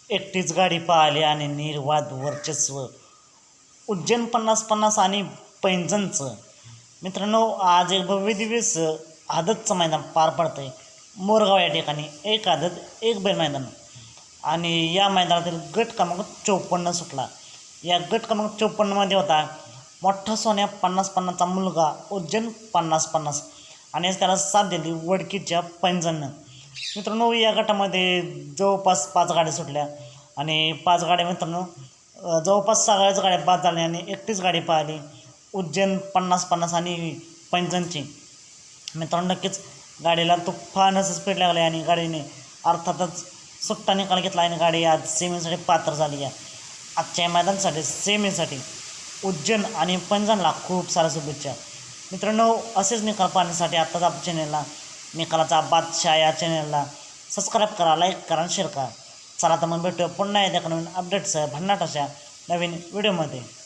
एकटीच गाडी पळाली आणि निर्वाद वर्चस्व. उज्जैन 50-50 आणि पैंजणचं. मित्रांनो, आज एक भव्य दिवस आदतचं मैदान पार पडतं आहे मोरगाव या ठिकाणी. एक आदत एक बैल मैदान आणि या मैदानातील गट क्रमांक 54 सुटला. या गट क्रमांक 54मध्ये होता मोठा सोन्या 50-50चा मुलगा उज्जैन 50-50 आणि त्याला साथ दिली वडकीच्या पैंजणनं. मित्रांनो, या गटामध्ये जवळपास 5 गाड्या सुटल्या आणि 5 गाड्या मित्रांनो जवळपास सगळ्याच गाड्या बाद झाल्या आणि एकटीच गाडी पळाली उज्जैन 50-50 आणि पैंजणची. मित्रांनो, नक्कीच गाडीला तुफान असं स्पीड लागलं आहे आणि गाडीने अर्थातच सुट्टा निकाल घेतला आणि गाडी आज सेमीसाठी पात्र झाली आहे. आजच्या मैदानासाठी सेमीसाठी उज्जैन आणि पैंजणला खूप साऱ्या शुभेच्छा. मित्रांनो, असेच निकाल पाहण्यासाठी आत्ताच आपल्या चॅनेलला निकालाचा बादशाह या चॅनेलला सबस्क्राईब करा, लाईक करा आणि शेअर करा. चला तर मग भेटूया पुन्हा एकदा नवीन अपडेट्स भन्नाट अशा नवीन व्हिडिओमध्ये.